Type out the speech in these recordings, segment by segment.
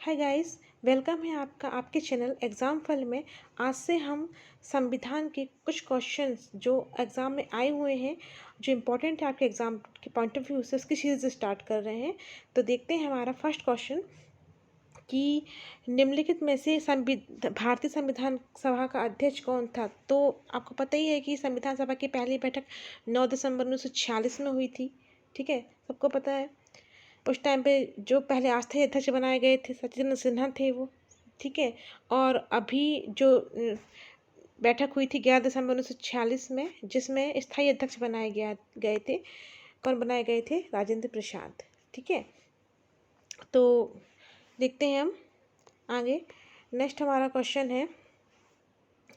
Hi guys, welcome है आपका आपके चैनल एग्ज़ाम फल में। आज से हम संविधान के कुछ क्वेश्चंस जो एग्ज़ाम में आए हुए हैं, जो इम्पोर्टेंट है आपके एग्ज़ाम के पॉइंट ऑफ व्यू से, उसकी सीरीज स्टार्ट कर रहे हैं। तो देखते हैं हमारा फर्स्ट क्वेश्चन कि निम्नलिखित में से भारतीय संविधान सभा का अध्यक्ष कौन था। तो आपको पता ही है कि संविधान सभा की पहली बैठक 9 दिसंबर 1946 में हुई थी। ठीक है, सबको पता है। उस टाइम पे जो पहले अस्थायी अध्यक्ष बनाए गए थे सत्येंद्र सिन्हा थे वो। ठीक है, और अभी जो बैठक हुई थी 11 दिसंबर 1946 में, जिसमें स्थायी अध्यक्ष गए थे। कौन बनाए गए थे? राजेंद्र प्रसाद। ठीक है, तो देखते हैं हम आगे। नेक्स्ट हमारा क्वेश्चन है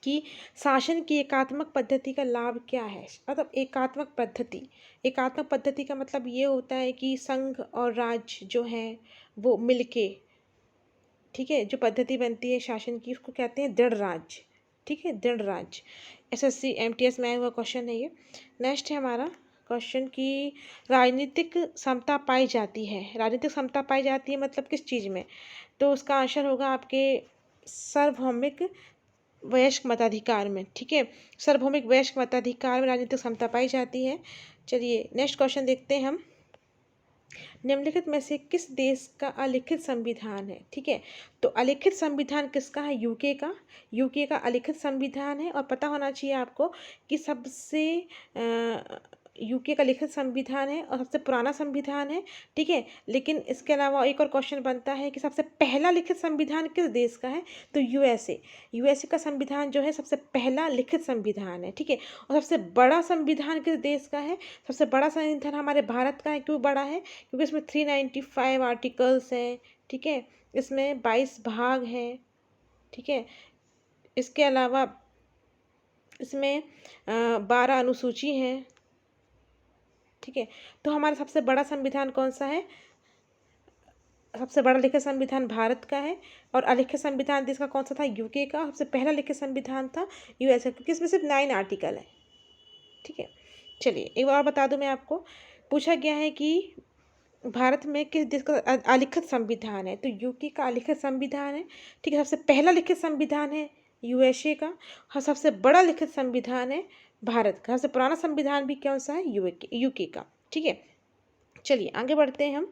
कि शासन की एकात्मक पद्धति का लाभ क्या है। मतलब एकात्मक पद्धति का मतलब ये होता है कि संघ और राज्य जो है वो मिलके, ठीक है, जो पद्धति बनती है शासन की, उसको कहते हैं दृढ़ राज्य। ठीक है, दृढ़ राज्य। एसएससी एमटीएस में आया हुआ क्वेश्चन है ये। नेक्स्ट है हमारा क्वेश्चन कि राजनीतिक समता पाई जाती है। राजनीतिक समता पाई जाती है मतलब किस चीज़ में? तो उसका आंसर होगा आपके सार्वभौमिक वयस्क मताधिकार में। ठीक है, सार्वभौमिक वयस्क मताधिकार में राजनीतिक समता पाई जाती है। चलिए नेक्स्ट क्वेश्चन देखते हैं हम। निम्नलिखित में से किस देश का अलिखित संविधान है? ठीक है, तो अलिखित संविधान किसका है? यूके का। यूके का अलिखित संविधान है। और पता होना चाहिए आपको कि सबसे यूके का लिखित संविधान है और सबसे पुराना संविधान है। ठीक है, लेकिन इसके अलावा एक और क्वेश्चन बनता है कि सबसे पहला लिखित संविधान किस देश का है? तो यूएसए। यूएसए का संविधान जो है सबसे पहला लिखित संविधान है। ठीक है, और सबसे बड़ा संविधान किस देश का है? सबसे बड़ा संविधान हमारे भारत का है। क्यों बड़ा है? क्योंकि इसमें 395 आर्टिकल्स हैं। ठीक है, इसमें 22 भाग हैं। ठीक है, इसके अलावा इसमें 12 अनुसूची हैं। ठीक है, तो हमारा सबसे बड़ा संविधान कौन सा है? सबसे बड़ा लिखित संविधान भारत का है। और अलिखित संविधान देश का कौन सा था? यूके का। सबसे पहला लिखित संविधान था यूएसए, क्योंकि इसमें सिर्फ 9 आर्टिकल है। ठीक है, चलिए एक बार बता दूं मैं आपको। पूछा गया है कि भारत में किस देश का अलिखित संविधान है? तो यूके का अलिखित संविधान है। ठीक है, सबसे पहला लिखित संविधान है यूएसए का। और सबसे बड़ा लिखित संविधान है भारत का। सबसे पुराना संविधान भी कौन सा है? यूके का। ठीक है, चलिए आगे बढ़ते हैं हम।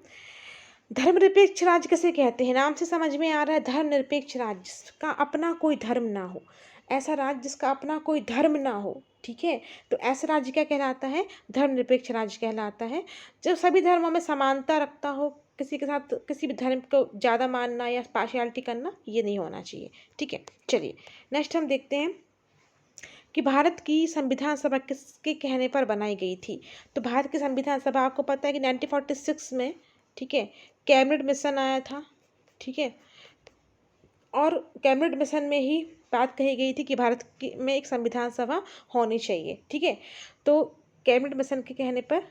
धर्मनिरपेक्ष राज्य किसे कहते हैं? नाम से समझ में आ रहा है, धर्मनिरपेक्ष राज्य, जिसका अपना कोई धर्म ना हो। ऐसा राज्य जिसका अपना कोई धर्म ना हो। ठीक है, तो ऐसा राज्य क्या कहलाता है? धर्मनिरपेक्ष राज्य कहलाता है। जो सभी धर्मों में समानता रखता हो, किसी के साथ किसी भी धर्म को ज़्यादा मानना या पार्शियलिटी करना, ये नहीं होना चाहिए। ठीक है, चलिए नेक्स्ट हम देखते हैं कि भारत की संविधान सभा किसके कहने पर बनाई गई थी। तो भारत की संविधान सभा आपको पता है कि 1946 में, ठीक है, कैबिनेट मिशन आया था। ठीक है, और कैबिनेट मिशन में ही बात कही गई थी कि भारत की में एक संविधान सभा होनी चाहिए। ठीक है, तो कैबिनेट मिशन के कहने पर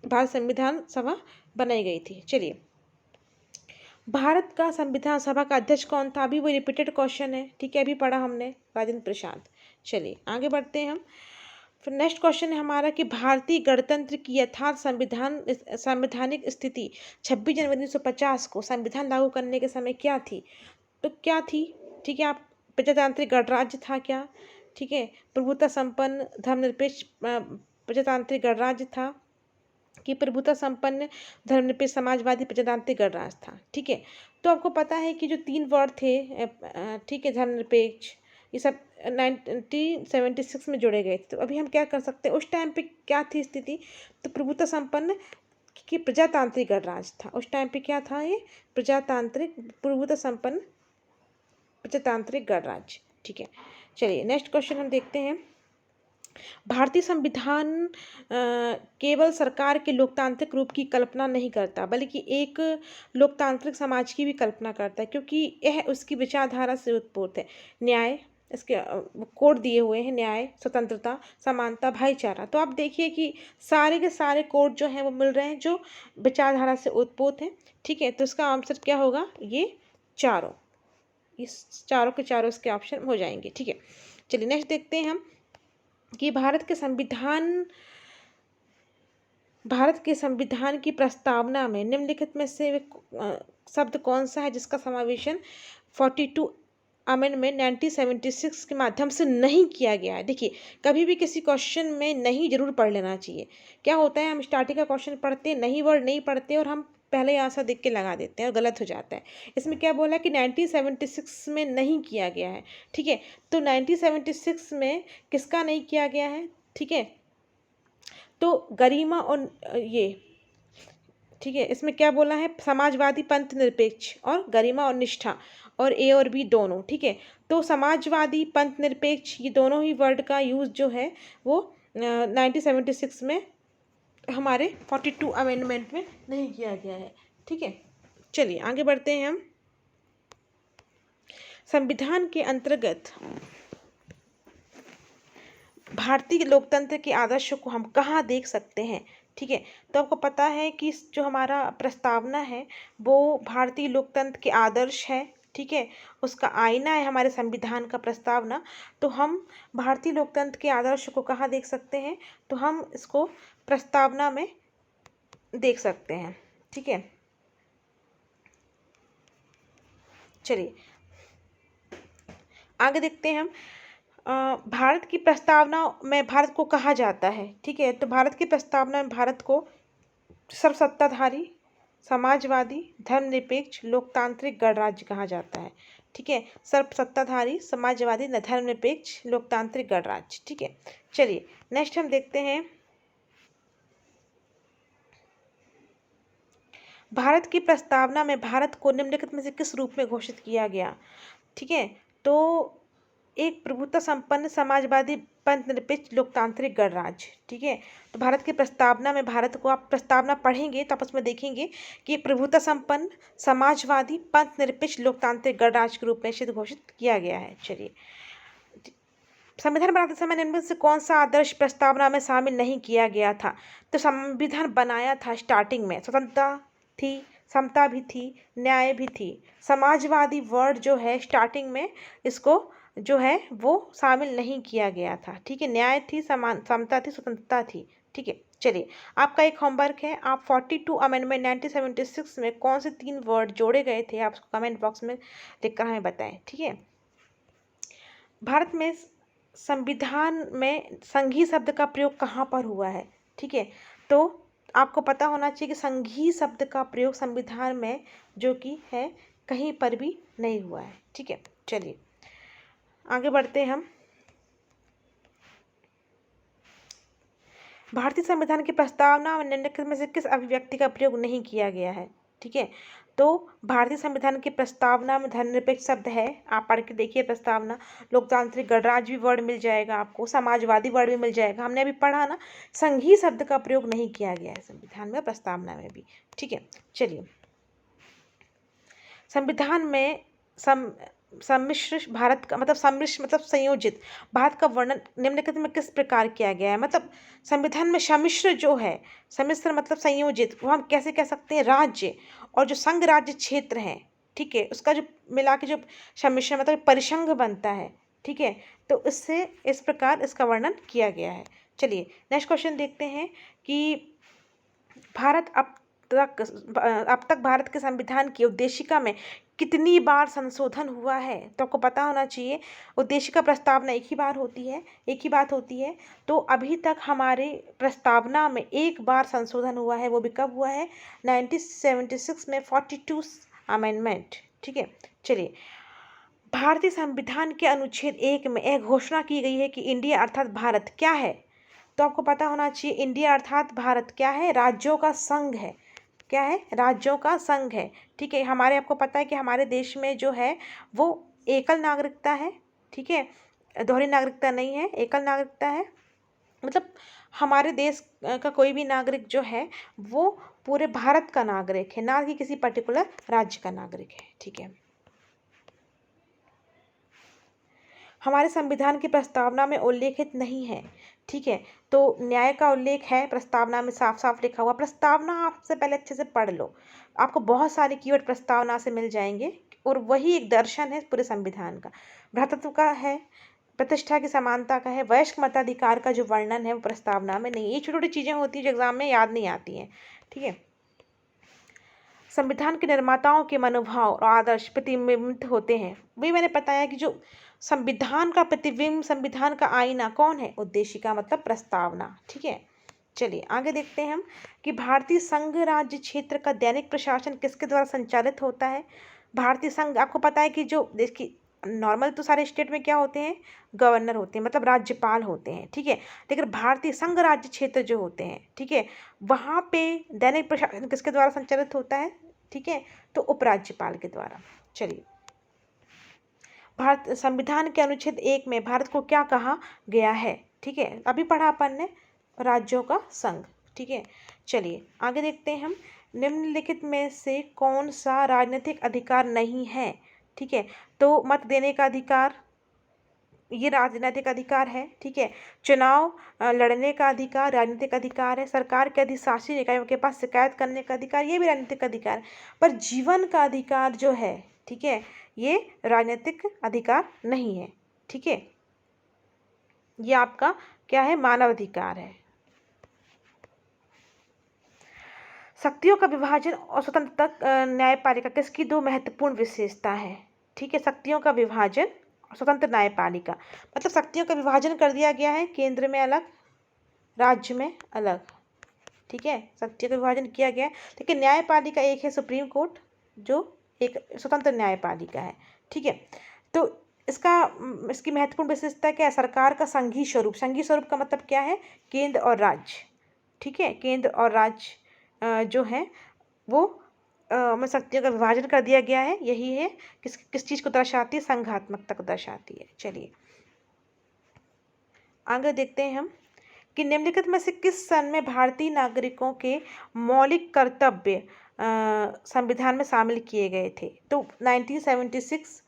भारत संविधान सभा बनाई गई थी। चलिए, भारत का संविधान सभा का अध्यक्ष कौन था? अभी वो रिपीटेड क्वेश्चन है। ठीक है, अभी पढ़ा हमने, राजेंद्र प्रसाद। चलिए आगे बढ़ते हैं हम। फिर नेक्स्ट क्वेश्चन है हमारा कि भारतीय गणतंत्र की यथार्थ संवैधानिक स्थिति 26 जनवरी 1950 को संविधान लागू करने के समय क्या थी? तो क्या थी? ठीक है, आप प्रजातांत्रिक गणराज्य था क्या? ठीक है, प्रभुता संपन्न धर्मनिरपेक्ष प्रजातांत्रिक गणराज्य था कि प्रभुता संपन्न धर्मनिरपेक्ष समाजवादी प्रजातांत्रिक गणराज्य था। ठीक है, तो आपको पता है कि जो 3 वर्ड थे, ठीक है, धर्मनिरपेक्ष, ये सब 1976 में जोड़े गए थे। तो अभी हम क्या कर सकते हैं? उस टाइम पे क्या थी स्थिति? तो प्रभुता संपन्न कि प्रजातांत्रिक गणराज्य था। उस टाइम पे क्या था? ये प्रजातांत्रिक प्रभुता संपन्न प्रजातांत्रिक गणराज्य। ठीक है, चलिए नेक्स्ट क्वेश्चन हम देखते हैं। भारतीय संविधान केवल सरकार के लोकतांत्रिक रूप की कल्पना नहीं करता, बल्कि एक लोकतांत्रिक समाज की भी कल्पना करता है, क्योंकि यह उसकी विचारधारा से उत्पन्न है। न्याय, इसके कोड दिए हुए हैं, न्याय, स्वतंत्रता, समानता, भाईचारा। तो आप देखिए कि सारे के सारे कोड जो हैं वो मिल रहे हैं जो विचारधारा से उत्पन्न हैं। ठीक है, तो इसका आंसर क्या होगा? ये चारों, इस चारों के चारों इसके ऑप्शन हो जाएंगे। ठीक है, चलिए नेक्स्ट देखते हैं हम कि भारत के संविधान भारत के संविधान की प्रस्तावना में निम्नलिखित में से शब्द कौन सा है जिसका समावेशन 42 अमेंडमेंट 1976 के माध्यम से नहीं किया गया है। देखिए, कभी भी किसी क्वेश्चन में नहीं जरूर पढ़ लेना चाहिए। क्या होता है, हम स्टार्टिंग का क्वेश्चन पढ़ते हैं, नहीं वर्ड नहीं पढ़ते और हम पहले आंसर देख के लगा देते हैं और गलत हो जाता है। इसमें क्या बोला है कि 1976 में नहीं किया गया है। ठीक है, तो 1976 में किसका नहीं किया गया है? ठीक है, तो गरिमा और ये, ठीक है, इसमें क्या बोला है? समाजवादी पंथ निरपेक्ष और गरिमा और निष्ठा, और ए और बी दोनों। ठीक है, तो समाजवादी पंथ निरपेक्ष ये दोनों ही वर्ड का यूज़ जो है वो 1976 में हमारे 42 अमेंडमेंट में नहीं किया गया है। ठीक है, चलिए आगे बढ़ते हैं हम। संविधान के अंतर्गत भारतीय लोकतंत्र के आदर्शों को हम कहाँ देख सकते हैं? ठीक है, तो आपको पता है कि जो हमारा प्रस्तावना है वो भारतीय लोकतंत्र के आदर्श है। ठीक है, उसका आईना है हमारे संविधान का प्रस्तावना। तो हम भारतीय लोकतंत्र के आदर्श को कहाँ देख सकते हैं? तो हम इसको प्रस्तावना में देख सकते हैं। ठीक है, चलिए आगे देखते हैं हम। भारत की प्रस्तावना में भारत को कहा जाता है। ठीक है, तो भारत की प्रस्तावना में भारत को सर्वसत्ताधारी, समाजवादी, धर्मनिरपेक्ष, लोकतांत्रिक गणराज्य कहा जाता है। ठीक है, सर्वसत्ताधारी, समाजवादी, धर्मनिरपेक्ष, लोकतांत्रिक गणराज्य। ठीक है, चलिए नेक्स्ट हम देखते हैं। भारत की प्रस्तावना में भारत को निम्नलिखित में से किस रूप में घोषित किया गया? ठीक है, तो एक प्रभुत्व संपन्न समाजवादी पंथ निरपेक्ष लोकतांत्रिक गणराज्य। ठीक है, तो भारत की प्रस्तावना में भारत को, आप प्रस्तावना पढ़ेंगे तो आप उसमें देखेंगे कि प्रभुत्व संपन्न समाजवादी पंथ निरपेक्ष लोकतांत्रिक गणराज्य के रूप में सिद्ध घोषित किया गया है। चलिए, संविधान बनाते समय निम्न में से कौन सा आदर्श प्रस्तावना में शामिल नहीं किया गया था? तो संविधान बनाया था स्टार्टिंग में स्वतंत्रता थी, समता भी थी, न्याय भी थी। समाजवादी वर्ड जो है स्टार्टिंग में इसको जो है वो शामिल नहीं किया गया था। ठीक है, न्याय थी, समता थी, स्वतंत्रता थी। ठीक है, चलिए आपका एक होमवर्क है, आप 42 अमेंडमेंट 1976 में कौन से 3 वर्ड जोड़े गए थे आप कमेंट बॉक्स में लिखकर हमें बताएं। ठीक है, भारत में संविधान में संघीय शब्द का प्रयोग कहाँ पर हुआ है? ठीक है, तो आपको पता होना चाहिए कि संघीय शब्द का प्रयोग संविधान में जो कि है कहीं पर भी नहीं हुआ है। ठीक है, चलिए आगे बढ़ते हैं हम। भारतीय संविधान की प्रस्तावना में निम्नलिखित में से किस अभिव्यक्ति का प्रयोग नहीं किया गया है? ठीक है, तो भारतीय संविधान की प्रस्तावना में धर्मनिरपेक्ष शब्द है, आप पढ़ के देखिए प्रस्तावना। लोकतांत्रिक गणराज्य भी वर्ड मिल जाएगा आपको, समाजवादी वर्ड भी मिल जाएगा, हमने अभी पढ़ा ना। संघीय शब्द का प्रयोग नहीं किया गया है संविधान में, प्रस्तावना में भी। ठीक है, चलिए संविधान में सम्मिश्र भारत का मतलब सम्मिश्र मतलब संयोजित भारत का वर्णन निम्नलिखित में किस प्रकार किया गया है? मतलब संविधान में सम्मिश्र जो है, सम्मिश्र मतलब संयोजित, वो हम कैसे कह सकते हैं? राज्य और जो संघ राज्य क्षेत्र हैं, ठीक है, उसका जो मिला के जो सम्मिश्रण मतलब परिसंघ बनता है। ठीक है, तो इससे इस प्रकार इसका वर्णन किया गया है। चलिए नेक्स्ट क्वेश्चन देखते हैं कि भारत अब तक भारत के संविधान की उद्देशिका में कितनी बार संशोधन हुआ है? तो आपको पता होना चाहिए उद्देशिका प्रस्तावना एक ही बार होती है, एक ही बात होती है। तो अभी तक हमारे प्रस्तावना में एक बार संशोधन हुआ है, वो भी कब हुआ है? 1976 में 42 अमेंडमेंट। ठीक है, चलिए भारतीय संविधान के अनुच्छेद 1 में यह घोषणा की गई है कि इंडिया अर्थात भारत क्या है? तो आपको पता होना चाहिए इंडिया अर्थात भारत क्या है? राज्यों का संघ है। क्या है? राज्यों का संघ है। ठीक है, हमारे आपको पता है कि हमारे देश में जो है वो एकल नागरिकता है। ठीक है, दोहरी नागरिकता नहीं है, एकल नागरिकता है। मतलब हमारे देश का कोई भी नागरिक जो है वो पूरे भारत का नागरिक है, ना कि किसी पर्टिकुलर राज्य का नागरिक है। ठीक है, हमारे संविधान की प्रस्तावना में उल्लेखित नहीं है। ठीक है, तो न्याय का उल्लेख है प्रस्तावना में, साफ साफ लिखा हुआ। प्रस्तावना आपसे पहले अच्छे से पढ़ लो, आपको बहुत सारे कीवर्ड प्रस्तावना से मिल जाएंगे और वही एक दर्शन है पूरे संविधान का। भ्रातृत्व का है, प्रतिष्ठा की समानता का है, वयस्क मताधिकार का जो वर्णन है वो प्रस्तावना में नहीं है। ये छोटी छोटी चीज़ें होती हैं जो एग्जाम में याद नहीं आती हैं, ठीक है। संविधान के निर्माताओं के मनोभाव और आदर्श प्रतिबिंबित होते हैं। वही मैंने बताया कि जो संविधान का प्रतिबिंब, संविधान का आईना कौन है? उद्देशिका मतलब प्रस्तावना, ठीक है। चलिए आगे देखते हैं हम कि भारतीय संघ राज्य क्षेत्र का दैनिक प्रशासन किसके द्वारा संचालित होता है? भारतीय संघ, आपको पता है कि जो देश की नॉर्मल तो सारे स्टेट में क्या होते हैं? गवर्नर होते हैं, मतलब राज्यपाल होते हैं, ठीक है। लेकिन भारतीय संघ राज्य क्षेत्र जो होते हैं, ठीक है, वहाँ पे दैनिक प्रशासन किसके द्वारा संचालित होता है? ठीक है, तो उपराज्यपाल के द्वारा। चलिए, भारत संविधान के अनुच्छेद 1 में भारत को क्या कहा गया है? ठीक है, अभी पढ़ा अपन ने, राज्यों का संघ, ठीक है। चलिए आगे देखते हैं हम, निम्नलिखित में से कौन सा राजनीतिक अधिकार नहीं है? ठीक है, तो मत देने का अधिकार, ये राजनीतिक अधिकार है, ठीक है। चुनाव लड़ने का अधिकार राजनीतिक अधिकार है। सरकार के अधिशासी निकायों के पास शिकायत करने का अधिकार, ये भी राजनीतिक अधिकार है। पर जीवन का अधिकार जो है, ठीक है, ये राजनीतिक अधिकार नहीं है, ठीक है। ये आपका क्या है? मानव अधिकार है। शक्तियों का विभाजन और स्वतंत्रता न्यायपालिका किसकी दो महत्वपूर्ण विशेषता है? ठीक है, शक्तियों का विभाजन और स्वतंत्र न्यायपालिका, मतलब शक्तियों का विभाजन कर दिया गया है, केंद्र में अलग, राज्य में अलग, ठीक है, शक्तियों का विभाजन किया गया है। लेकिन न्यायपालिका एक है, सुप्रीम कोर्ट, जो एक स्वतंत्र न्यायपालिका है, ठीक है। तो इसकी महत्वपूर्ण विशेषता क्या है? सरकार का संघीय स्वरूप, संघीय स्वरूप का मतलब क्या है? केंद्र और राज्य, ठीक है, केंद्र और राज्य जो है वो में शक्तियों का विभाजन कर दिया गया है। यही है किस चीज़ को दर्शाती है? संघात्मकता को दर्शाती है। चलिए आगे देखते हैं हम कि निम्नलिखित में से किस सन में भारतीय नागरिकों के मौलिक कर्तव्य संविधान में शामिल किए गए थे? तो 1976,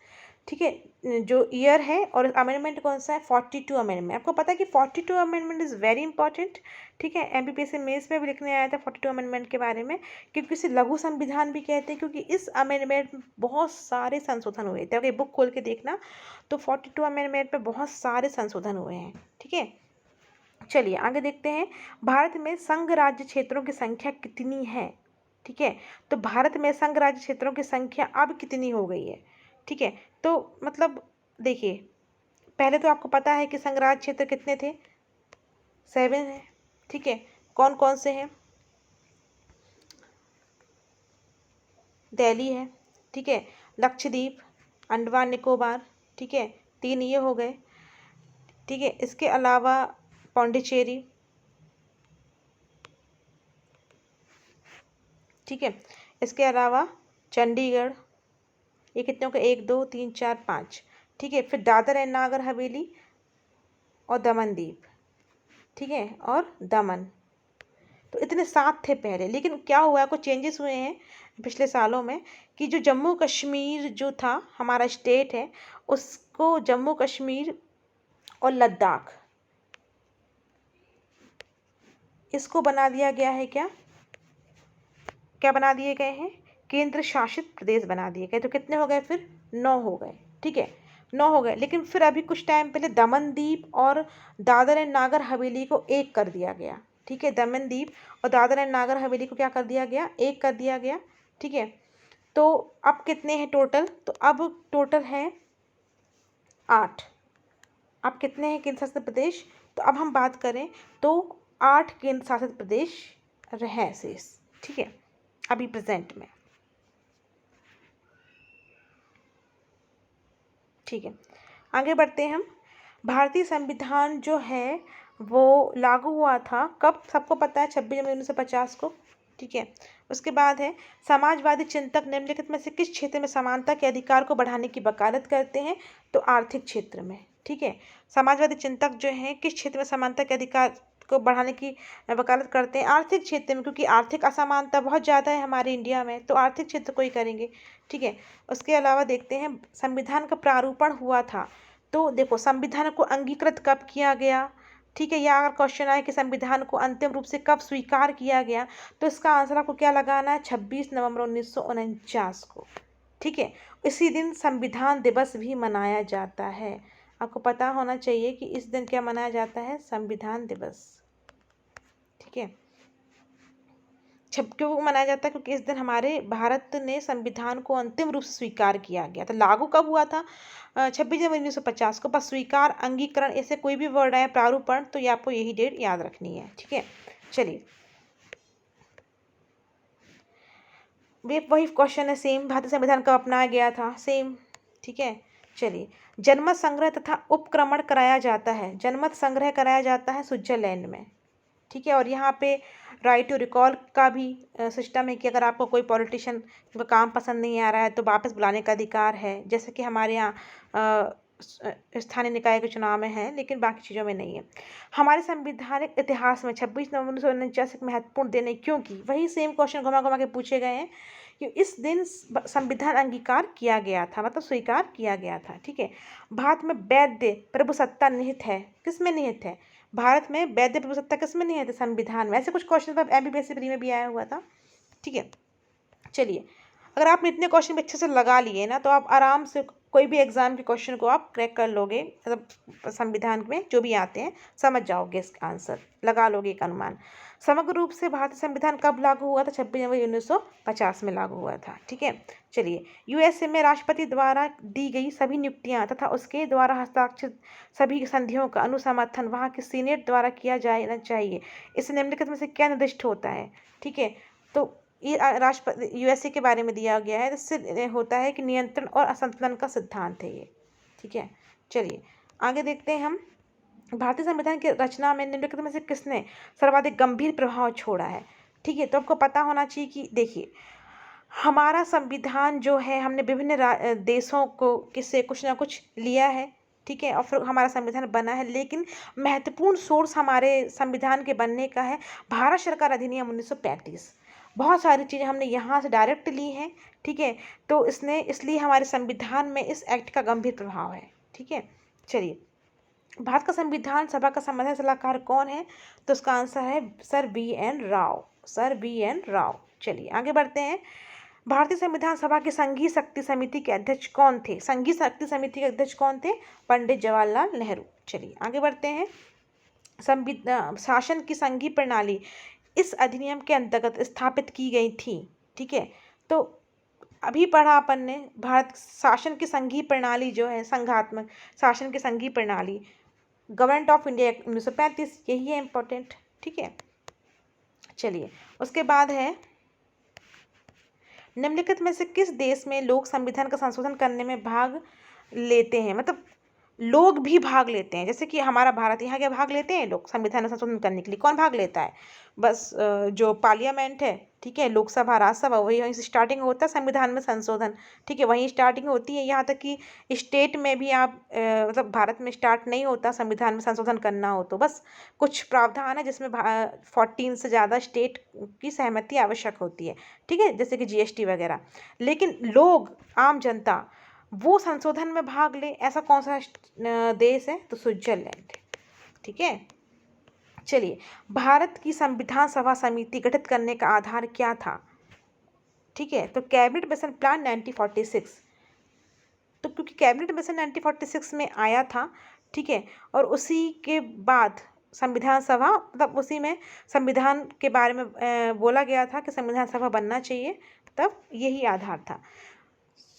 ठीक है, जो ईयर है, और अमेंडमेंट कौन सा है? 42 अमेंडमेंट। आपको पता है कि 42 अमेंडमेंट इज़ वेरी इंपॉर्टेंट, ठीक है। एमपीपीएससी मेंस में भी लिखने आया था 42 अमेंडमेंट के बारे में, क्योंकि इसे लघु संविधान भी कहते हैं, क्योंकि इस अमेंडमेंट में बहुत सारे संशोधन हुए थे। अगर बुक खोल के देखना तो 42 अमेंडमेंट में बहुत सारे संशोधन हुए हैं, ठीक है। चलिए आगे देखते हैं, भारत में संघ राज्य क्षेत्रों की संख्या कितनी है? ठीक है, तो भारत में संघ राज्य क्षेत्रों की संख्या अब कितनी हो गई है? ठीक है, तो मतलब देखिए, पहले तो आपको पता है कि संघ राज्य क्षेत्र कितने थे? 7 है, ठीक है। कौन कौन से हैं? दिल्ली है, ठीक है, लक्षद्वीप, अंडमान निकोबार, ठीक है, 3 ये हो गए, ठीक है। इसके अलावा पौंडीचेरी, ठीक है, इसके अलावा चंडीगढ़, ये कितने हो गए? 1 2 3 4 5, ठीक है। फिर दादर एंड नागर हवेली और दमन दीप, ठीक है, और दमन। तो इतने 7 थे पहले, लेकिन क्या हुआ है, कुछ चेंजेस हुए हैं पिछले सालों में, कि जो जम्मू कश्मीर जो था हमारा स्टेट है, उसको जम्मू कश्मीर और लद्दाख, इसको बना दिया गया है क्या? क्या बना दिए गए हैं? केंद्र शासित प्रदेश बना दिए गए। तो कितने हो गए फिर? 9 हो गए, ठीक है, 9 हो गए। लेकिन फिर अभी कुछ टाइम पहले दमन दीप और दादर एंड नागर हवेली को एक कर दिया गया, ठीक है। दमन दीप और दादर एंड नागर हवेली को क्या कर दिया गया? एक कर दिया गया, ठीक है। तो अब कितने हैं टोटल? तो अब टोटल है 8। अब कितने हैं केंद्र शासित प्रदेश? तो अब हम बात करें तो 8 केंद्र शासित प्रदेश हैं शेष, ठीक है, अभी प्रेजेंट में, ठीक है। आगे बढ़ते हैं हम, भारतीय संविधान जो है वो लागू हुआ था कब? सबको पता है, 26 जनवरी 1950 को, ठीक है। उसके बाद है, समाजवादी चिंतक निम्नलिखित में से किस क्षेत्र में समानता के अधिकार को बढ़ाने की वकालत करते हैं? तो आर्थिक क्षेत्र में, ठीक है। समाजवादी चिंतक जो हैं किस क्षेत्र में समानता के अधिकार को बढ़ाने की वकालत करते हैं? आर्थिक क्षेत्र में, क्योंकि आर्थिक असमानता बहुत ज़्यादा है हमारे इंडिया में, तो आर्थिक क्षेत्र को ही करेंगे, ठीक है। उसके अलावा देखते हैं, संविधान का प्रारूपण हुआ था, तो देखो संविधान को अंगीकृत कब किया गया? ठीक है, या अगर क्वेश्चन आए कि संविधान को अंतिम रूप से कब स्वीकार किया गया, तो इसका आंसर आपको क्या लगाना है? 26 नवंबर 1949 को, ठीक है। इसी दिन संविधान दिवस भी मनाया जाता है। आपको पता होना चाहिए कि इस दिन क्या मनाया जाता है, संविधान दिवस। ठीक है, क्यों मनाया जाता है, क्योंकि इस दिन हमारे भारत ने संविधान को अंतिम रूप से स्वीकार किया गया था। लागू कब हुआ था, 26 जनवरी 1950 को। बस स्वीकार, अंगीकरण, ऐसे कोई भी वर्ड आए, प्रारूपण, तो ये आपको यही डेट याद रखनी है। ठीक है, चलिए वे वही क्वेश्चन है सेम, भारतीय संविधान कब अपनाया गया था, सेम। ठीक है, चलिए जनमत संग्रह तथा उपक्रमण कराया जाता है, जनमत संग्रह कराया जाता है स्विट्जरलैंड में। ठीक है, और यहाँ पे राइट टू रिकॉल का भी सिस्टम है कि अगर आपको कोई पॉलिटिशियन का काम पसंद नहीं आ रहा है तो वापस बुलाने का अधिकार है, जैसे कि हमारे यहाँ स्थानीय निकाय के चुनाव में है, लेकिन बाकी चीज़ों में नहीं है। हमारे संवैधानिक इतिहास में 26 नवंबर 1949 एक महत्वपूर्ण दिन है, क्योंकि वही सेम क्वेश्चन घुमा घुमा के पूछे गए हैं कि इस दिन संविधान अंगीकार किया गया था, मतलब स्वीकार किया गया था। ठीक है, भारत में वैध प्रभुसत्ता निहित है, किस में निहित है, भारत में वैध प्रभुसत्ता किस में निहित है, संविधान में। ऐसे कुछ क्वेश्चन MBBS प्री में भी आया हुआ था। ठीक है, चलिए अगर आपने इतने क्वेश्चन अच्छे से लगा लिए ना, तो आप आराम से कोई भी एग्जाम के क्वेश्चन को आप क्रैक कर लोगे, मतलब संविधान में जो भी आते हैं समझ जाओगे, इसका आंसर लगा लोगे, एक अनुमान। समग्र रूप से भारतीय संविधान कब लागू हुआ था, 26 जनवरी 1950 में लागू हुआ था। ठीक है, चलिए USA में राष्ट्रपति द्वारा दी गई सभी नियुक्तियां तथा उसके द्वारा हस्ताक्षरित सभी संधियों का अनुसमर्थन वहाँ के सीनेट द्वारा किया जाना चाहिए। इस निम्नलिखित में से क्या निर्दिष्ट होता है। ठीक है, तो ये राष्ट्रपति USA के बारे में दिया गया है, इससे होता है कि नियंत्रण और असंतुलन का सिद्धांत है ये। ठीक है, चलिए आगे देखते हैं हम। भारतीय संविधान की रचना में निम्नलिखित में से किसने सर्वाधिक गंभीर प्रभाव छोड़ा है। ठीक है, तो आपको पता होना चाहिए कि देखिए हमारा संविधान जो है, हमने विभिन्न देशों को किससे कुछ ना कुछ लिया है। ठीक है, और फिर हमारा संविधान बना है, लेकिन महत्वपूर्ण सोर्स हमारे संविधान के बनने का है भारत सरकार अधिनियम 1935। बहुत सारी चीज़ें हमने यहाँ से डायरेक्ट ली हैं। ठीक है, तो इसलिए हमारे संविधान में इस एक्ट का गंभीर प्रभाव है। ठीक है, चलिए भारत का संविधान सभा का संविधान सलाहकार कौन है, तो उसका आंसर है sir BN Rao, sir BN Rao. चलिए आगे बढ़ते हैं। भारतीय संविधान सभा की संघीय शक्ति समिति के अध्यक्ष कौन थे, संघीय शक्ति समिति के अध्यक्ष कौन थे, पंडित जवाहरलाल नेहरू। चलिए आगे बढ़ते हैं। शासन की संघीय प्रणाली इस अधिनियम के अंतर्गत स्थापित की गई थी। ठीक है, तो अभी पढ़ा अपन ने, भारत शासन की संघीय प्रणाली जो है, संघात्मक शासन की संघीय प्रणाली, गवर्नमेंट ऑफ इंडिया एक्ट 1935, यही है इम्पोर्टेंट। ठीक है, चलिए उसके बाद है निम्नलिखित में से किस देश में लोग संविधान का संशोधन करने में भाग लेते हैं, मतलब लोग भी भाग लेते हैं, जैसे कि हमारा भारत, यहाँ क्या भाग लेते हैं लोग संविधान में संशोधन करने के लिए, कौन भाग लेता है, बस जो पार्लियामेंट है। ठीक है, लोकसभा राज्यसभा, वहीं से स्टार्टिंग होता है संविधान में संशोधन। ठीक है, वहीं स्टार्टिंग होती है, यहाँ तक कि स्टेट में भी आप मतलब भारत में स्टार्ट नहीं होता संविधान में संशोधन करना हो तो, बस कुछ प्रावधान है जिसमें 14 से ज़्यादा स्टेट की सहमति आवश्यक होती है। ठीक है, जैसे कि GST वगैरह। लेकिन लोग, आम जनता, वो संशोधन में भाग ले, ऐसा कौन सा देश है, तो स्विट्जरलैंड। ठीक है, चलिए भारत की संविधान सभा समिति गठित करने का आधार क्या था। ठीक है, तो कैबिनेट मिशन प्लान 1946, तो क्योंकि कैबिनेट मिशन 1946 में आया था। ठीक है, और उसी के बाद संविधान सभा, मतलब उसी में संविधान के बारे में बोला गया था कि संविधान सभा बनना चाहिए, तब यही आधार था।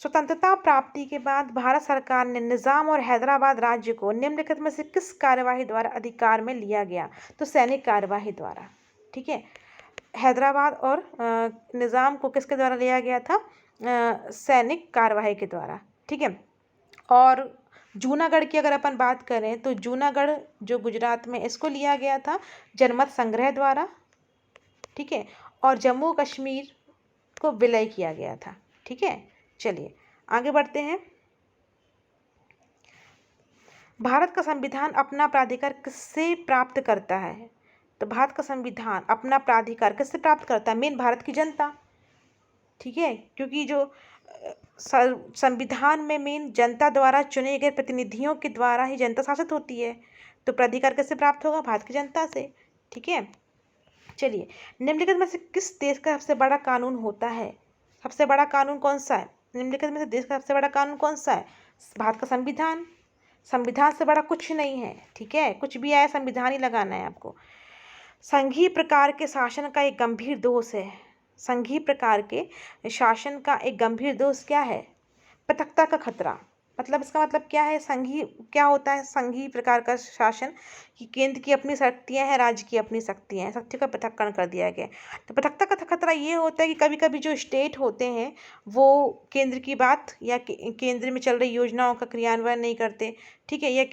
स्वतंत्रता प्राप्ति के बाद भारत सरकार ने निजाम और हैदराबाद राज्य को निम्नलिखित में से किस कार्यवाही द्वारा अधिकार में लिया गया, तो सैनिक कार्यवाही द्वारा। ठीक है, हैदराबाद और निजाम को किसके द्वारा लिया गया था, सैनिक कार्यवाही के द्वारा। ठीक है, और जूनागढ़ की अगर अपन बात करें तो जूनागढ़ जो गुजरात में, इसको लिया गया था जनमत संग्रह द्वारा। ठीक है, और जम्मू कश्मीर को विलय किया गया था। ठीक है, चलिए आगे बढ़ते हैं। भारत का संविधान अपना प्राधिकार किससे प्राप्त करता है, तो भारत का संविधान अपना प्राधिकार किससे प्राप्त करता है, मेन भारत की जनता। ठीक है, क्योंकि जो संविधान में मेन जनता द्वारा चुने गए प्रतिनिधियों के द्वारा ही जनता शासित होती है, तो प्राधिकार किससे प्राप्त होगा, भारत की जनता से। ठीक है, चलिए निम्नलिखित में से किस देश का सबसे बड़ा कानून होता है, सबसे बड़ा कानून कौन सा है, निम्नलिखित में से देश का सबसे बड़ा कानून कौन सा है, भारत का संविधान। संविधान से बड़ा कुछ नहीं है, ठीक है, कुछ भी आया संविधान ही लगाना है आपको। संघीय प्रकार के शासन का एक गंभीर दोष है। संघीय प्रकार के शासन का एक गंभीर दोष क्या है? पृथकता का खतरा। मतलब इसका मतलब क्या है? संघीय क्या होता है? संघीय प्रकार का शासन कि केंद्र की अपनी शक्तियां हैं, राज्य की अपनी शक्तियां हैं, शक्तियों का पृथक्करण कर दिया गया है। तो पृथकता का खतरा ये होता है कि कभी कभी जो स्टेट होते हैं वो केंद्र की बात या केंद्र में चल रही योजनाओं का क्रियान्वयन नहीं करते, ठीक है, या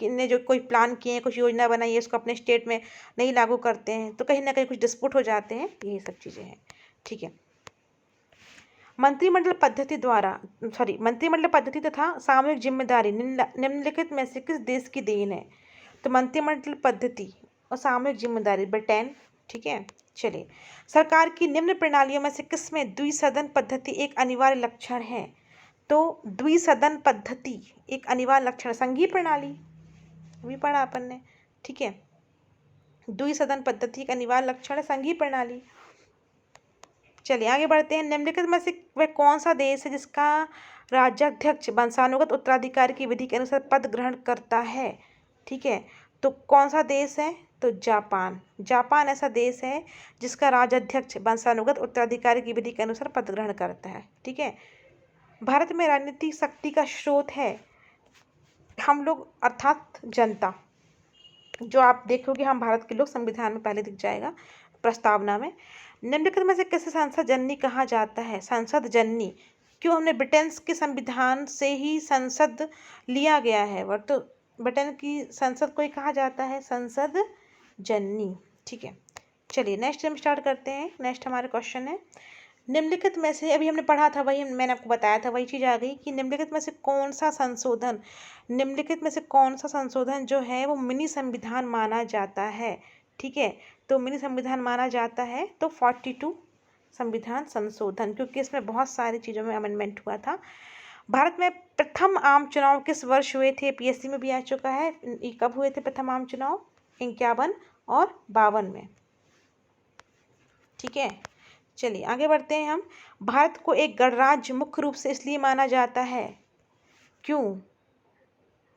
ने जो कोई प्लान किए हैं, कुछ योजना बनाई है, उसको अपने स्टेट में नहीं लागू करते हैं, तो कहीं ना कहीं कुछ डिस्प्यूट हो जाते हैं। यही सब चीज़ें हैं, ठीक है। मंत्रिमंडल पद्धति तथा सामूहिक जिम्मेदारी निम्नलिखित में से किस देश की देन है? तो मंत्रिमंडल पद्धति और सामूहिक जिम्मेदारी ब्रिटेन, ठीक है। चलिए, सरकार की निम्न प्रणालियों में से किस में द्विसदन पद्धति एक अनिवार्य लक्षण है? तो द्विसदन पद्धति एक अनिवार्य लक्षण, संघीय प्रणाली भी पढ़ा अपन ने, ठीक है। द्विसदन पद्धति एक अनिवार्य लक्षण है, संघीय प्रणाली। चलिए आगे बढ़ते हैं। निम्नलिखित में से वह कौन सा देश है जिसका राज्याध्यक्ष वंशानुगत उत्तराधिकारी की विधि के अनुसार पद ग्रहण करता है? ठीक है, तो कौन सा देश है? तो जापान। जापान ऐसा देश है जिसका राज्याध्यक्ष वंशानुगत उत्तराधिकारी की विधि के अनुसार पद ग्रहण करता है, ठीक है। भारत में राजनीतिक शक्ति का स्रोत है हम लोग अर्थात जनता। जो आप देखोगे हम भारत के लोग संविधान में पहले दिख जाएगा प्रस्तावना में। निम्नलिखित में से किसे संसद जननी कहा जाता है? संसद जननी क्यों? हमने ब्रिटेन के संविधान से ही संसद लिया गया है, और तो ब्रिटेन की संसद को ही कहा जाता है संसद जननी, ठीक है। चलिए नेक्स्ट हम स्टार्ट करते हैं। नेक्स्ट हमारा क्वेश्चन है, निम्नलिखित में से, अभी हमने पढ़ा था वही मैंने आपको बताया था, वही चीज़ आ गई कि निम्नलिखित में से कौन सा संशोधन, निम्नलिखित में से कौन सा संशोधन जो है वो मिनी संविधान माना जाता है? ठीक है, तो मिनी संविधान माना जाता है तो 42 संविधान संशोधन, क्योंकि इसमें बहुत सारी चीज़ों में अमेंडमेंट हुआ था। भारत में प्रथम आम चुनाव किस वर्ष हुए थे? पीएससी में भी आ चुका है। ये कब हुए थे प्रथम आम चुनाव? 51 और 52 में, ठीक है। चलिए आगे बढ़ते हैं हम। भारत को एक गणराज्य मुख्य रूप से इसलिए माना जाता है, क्यों?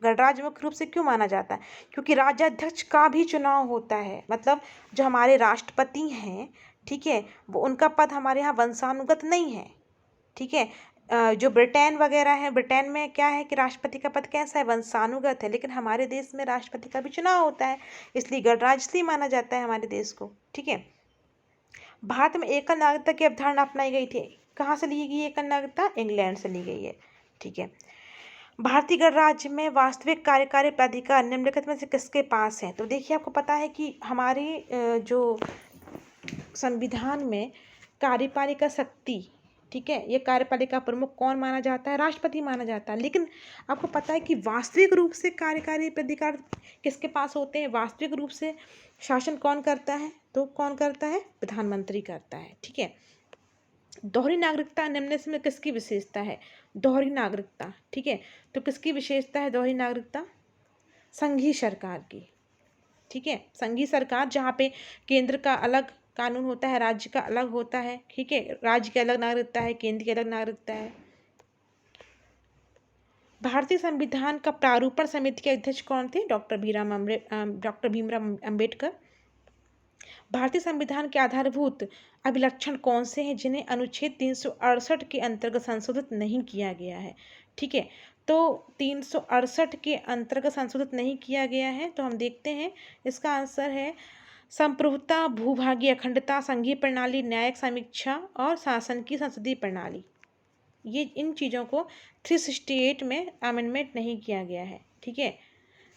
गणराज्य मुख्य रूप से क्यों माना जाता है? क्योंकि राज्याध्यक्ष का भी चुनाव होता है। मतलब जो हमारे राष्ट्रपति हैं, ठीक है, वो उनका पद हमारे यहाँ वंशानुगत नहीं है, ठीक है। जो ब्रिटेन वगैरह है, ब्रिटेन में क्या है कि राष्ट्रपति का पद कैसा है? वंशानुगत है। लेकिन हमारे देश में राष्ट्रपति का भी चुनाव होता है, इसलिए गणराज्य इसलिए माना जाता है हमारे देश को, ठीक है। भारत में एकल नागरिकता की अवधारणा अपनाई गई थी, कहाँ से ली गई एकल नागरिकता? इंग्लैंड से ली गई है, ठीक है। भारतीय गणराज्य में वास्तविक कार्यकारी प्राधिकार निम्नलिखित में से किसके पास है? तो देखिए आपको पता है कि हमारे जो संविधान में कार्यपालिका शक्ति, ठीक है, ये कार्यपालिका प्रमुख कौन माना जाता है? राष्ट्रपति माना जाता है। लेकिन आपको पता है कि वास्तविक रूप से कार्यकारी प्राधिकार किसके पास होते हैं? वास्तविक रूप से शासन कौन करता है? तो कौन करता है? प्रधानमंत्री करता है, ठीक है। दोहरी नागरिकता निम्न में किसकी विशेषता है? दोहरी नागरिकता, ठीक है, तो किसकी विशेषता है दोहरी नागरिकता? संघीय सरकार की, ठीक है। संघीय सरकार जहाँ पे केंद्र का अलग कानून होता है, राज्य का अलग होता है, ठीक है। राज्य की अलग नागरिकता है, केंद्र की अलग नागरिकता है। भारतीय संविधान का प्रारूपण समिति के अध्यक्ष कौन थे? डॉक्टर भीमराव अम्बेडकर। भारतीय संविधान के आधारभूत अभिलक्षण कौन से हैं जिन्हें अनुच्छेद 368 के अंतर्गत संशोधित नहीं किया गया है? ठीक है, तो 368 के अंतर्गत संशोधित नहीं किया गया है, तो हम देखते हैं इसका आंसर है संप्रभुता, भूभागीय अखंडता, संघीय प्रणाली, न्यायिक समीक्षा और शासन की संसदीय प्रणाली। ये इन चीज़ों को 368 में अमेंडमेंट नहीं किया गया है, ठीक है।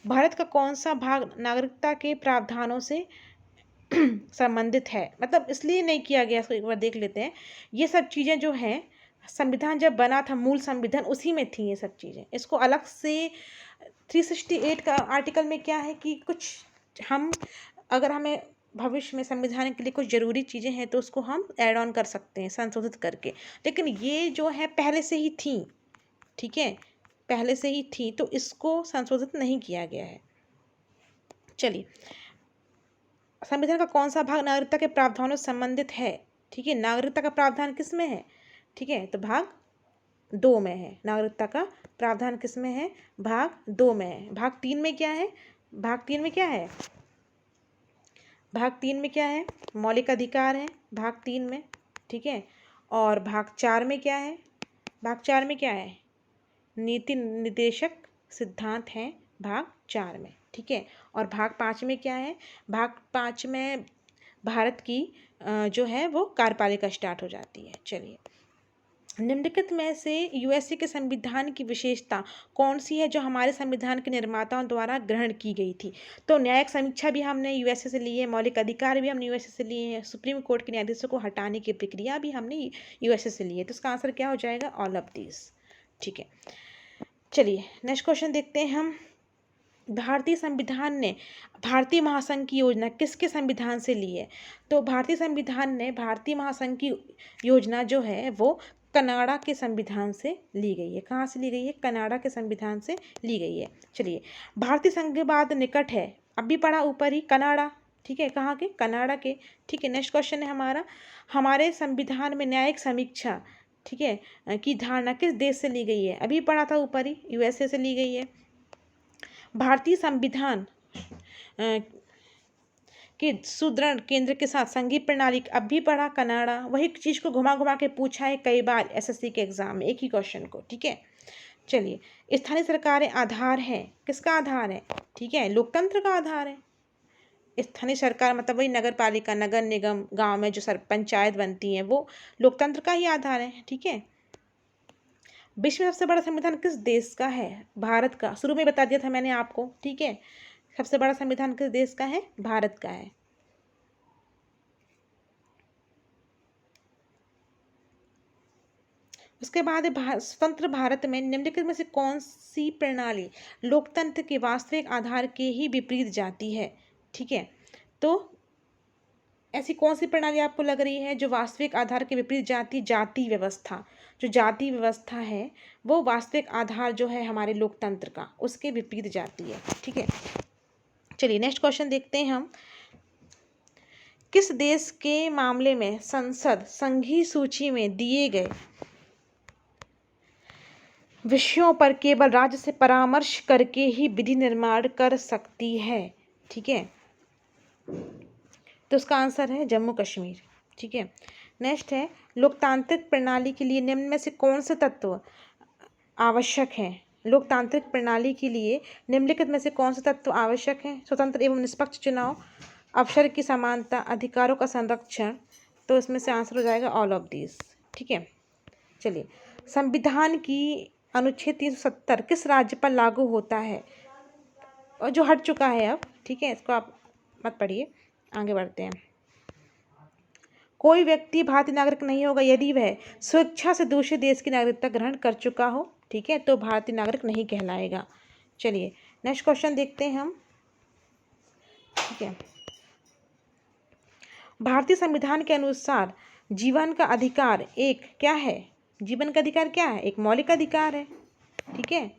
भारत का कौन सा भाग नागरिकता के प्रावधानों से संबंधित है? मतलब इसलिए नहीं किया गया, इसको एक बार देख लेते हैं। ये सब चीज़ें जो हैं, संविधान जब बना था मूल संविधान उसी में थी ये सब चीज़ें। इसको अलग से 368 का आर्टिकल में क्या है कि कुछ हम, अगर हमें भविष्य में संविधान के लिए कुछ ज़रूरी चीज़ें हैं तो उसको हम ऐड ऑन कर सकते हैं संशोधित करके, लेकिन ये जो है पहले से ही थी, ठीक है, पहले से ही थी, तो इसको संशोधित नहीं किया गया है। चलिए, संविधान का कौन सा भाग नागरिकता के प्रावधानों से संबंधित है? ठीक है, नागरिकता का प्रावधान किस में है? ठीक है, तो भाग 2 में है नागरिकता का प्रावधान किस में है? भाग 2 में है। भाग 3 में क्या है? भाग 3 में क्या है? भाग 3 में क्या है? मौलिक अधिकार है भाग 3 में, ठीक है। और भाग 4 में क्या है? भाग 4 में क्या है? नीति निर्देशक सिद्धांत हैं भाग 4 में, ठीक है। और भाग 5 में क्या है? भाग 5 में भारत की जो है वो कार्यपालिका स्टार्ट हो जाती है। चलिए, निम्नलिखित में से यूएसए के संविधान की विशेषता कौन सी है जो हमारे संविधान के निर्माताओं द्वारा ग्रहण की गई थी? तो न्यायिक समीक्षा भी हमने यूएसए से ली है, मौलिक अधिकार भी हमने यूएसए से लिए हैं, सुप्रीम कोर्ट के न्यायाधीशों को हटाने की प्रक्रिया भी हमने यूएसए से ली है। तो इसका आंसर क्या हो जाएगा? ऑल ऑफ दीज, ठीक है। चलिए नेक्स्ट क्वेश्चन देखते हैं हम। भारतीय संविधान ने भारतीय महासंघ की योजना किसके संविधान से ली है? तो भारतीय संविधान ने भारतीय महासंघ की योजना जो है वो कनाडा के संविधान से ली गई है। कहाँ से ली गई है? कनाडा के संविधान से ली गई है। चलिए, भारतीय संघवाद निकट है, अभी पढ़ा ऊपर ही, कनाडा, ठीक है। कहाँ के? कनाडा के, ठीक है। नेक्स्ट क्वेश्चन है हमारा, हमारे संविधान में न्यायिक समीक्षा, ठीक है, की धारणा किस देश से ली गई है? अभी पढ़ा था ऊपर ही, यूएसए से ली गई है। भारतीय संविधान के सुदृढ़ केंद्र के साथ संघीय प्रणाली, अब भी पढ़ा, कनाडा। वही चीज़ को घुमा घुमा के पूछा है कई बार एसएससी के एग्जाम में, एक ही क्वेश्चन को, ठीक है। चलिए, स्थानीय सरकारें आधार है, किसका आधार है? ठीक है, लोकतंत्र का आधार है। स्थानीय सरकार मतलब वही नगर पालिका, नगर निगम, गांव में जो पंचायत बनती हैं वो लोकतंत्र का ही आधार है, ठीक है। विश्व में सबसे बड़ा संविधान किस देश का है? भारत का। शुरू में बता दिया था मैंने आपको, ठीक है। सबसे बड़ा संविधान किस देश का है? भारत का है। उसके बाद स्वतंत्र भारत में निम्नलिखित में से कौन सी प्रणाली लोकतंत्र के वास्तविक आधार के ही विपरीत जाती है? ठीक है, तो ऐसी कौन सी प्रणाली आपको लग रही है जो वास्तविक आधार के विपरीत जाती? जाति व्यवस्था। जो जाति व्यवस्था है वो वास्तविक आधार जो है हमारे लोकतंत्र का, उसके विपरीत जाती है, ठीक है। चलिए नेक्स्ट क्वेश्चन देखते हैं हम। किस देश के मामले में संसद संघीय सूची में दिए गए विषयों पर केवल राज्य से परामर्श करके ही विधि निर्माण कर सकती है? ठीक है, तो उसका आंसर है जम्मू कश्मीर, ठीक है। नेक्स्ट है, लोकतांत्रिक प्रणाली के लिए निम्न में से कौन से तत्व आवश्यक हैं? लोकतांत्रिक प्रणाली के लिए निम्नलिखित में से कौन से तत्व आवश्यक हैं? स्वतंत्र एवं निष्पक्ष चुनाव, अवसर की समानता, अधिकारों का संरक्षण। तो इसमें से आंसर हो जाएगा ऑल ऑफ दीज, ठीक है। चलिए, संविधान की अनुच्छेद 370 किस राज्य पर लागू होता है? और जो हट चुका है अब, ठीक है, इसको आप मत पढ़िए, आगे बढ़ते हैं। कोई व्यक्ति भारतीय नागरिक नहीं होगा यदि वह स्वेच्छा से दूसरे देश की नागरिकता ग्रहण कर चुका हो, ठीक है, तो भारतीय नागरिक नहीं कहलाएगा। चलिए नेक्स्ट क्वेश्चन देखते हैं हम, ठीक है। भारतीय संविधान के अनुसार जीवन का अधिकार एक क्या है? जीवन का अधिकार क्या है? एक मौलिक अधिकार है, ठीक है।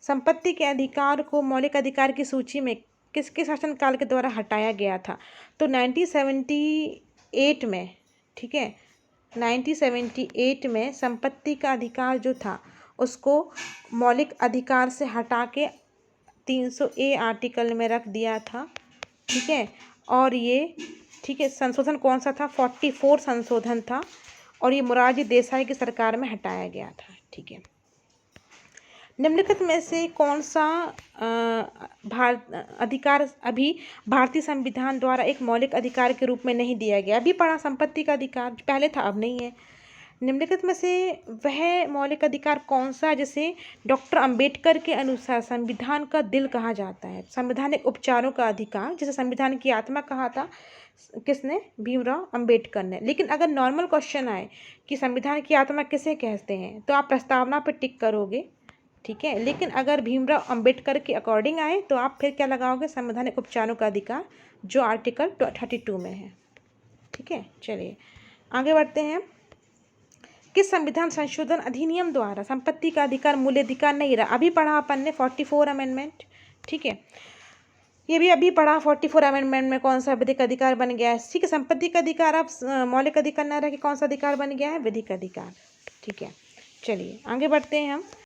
संपत्ति के अधिकार को मौलिक अधिकार की सूची में किसके शासनकाल के द्वारा हटाया गया था? तो 1978 में, ठीक है, 1978 में संपत्ति का अधिकार जो था उसको मौलिक अधिकार से हटा के 300A आर्टिकल में रख दिया था, ठीक है। और ये, ठीक है, संशोधन कौन सा था? 44 संशोधन था, और ये मोरारजी देसाई की सरकार में हटाया गया था, ठीक है। निम्नलिखित में से कौन सा अधिकार अभी भारतीय संविधान द्वारा एक मौलिक अधिकार के रूप में नहीं दिया गया? अभी पढ़ा, संपत्ति का अधिकार पहले था, अब नहीं है। निम्नलिखित में से वह मौलिक अधिकार कौन सा जिसे डॉक्टर अंबेडकर के अनुसार संविधान का दिल कहा जाता है? संवैधानिक उपचारों का अधिकार, जिसे संविधान की आत्मा कहा था, किसने? भीमराव अंबेडकर ने। लेकिन अगर नॉर्मल क्वेश्चन आए कि संविधान की आत्मा किसे कहते हैं, तो आप प्रस्तावना पर टिक करोगे, ठीक है। लेकिन अगर भीमराव अंबेडकर के अकॉर्डिंग आए तो आप फिर क्या लगाओगे? संवैधानिक उपचारों का अधिकार, जो आर्टिकल 32 में है, ठीक है। चलिए आगे बढ़ते हैं। किस संविधान संशोधन अधिनियम द्वारा संपत्ति का अधिकार मूल्याधिकार नहीं रहा? अभी पढ़ा अपन ने 44 अमेंडमेंट, ठीक है, ये भी अभी पढ़ा। 44 अमेंडमेंट में कौन सा विधिक अधिकार बन गया है? ठीक है, संपत्ति का अधिकार अब मौलिक अधिकार न रह के कौन सा अधिकार बन गया है? विधिक अधिकार, ठीक है। चलिए आगे बढ़ते हैं हम।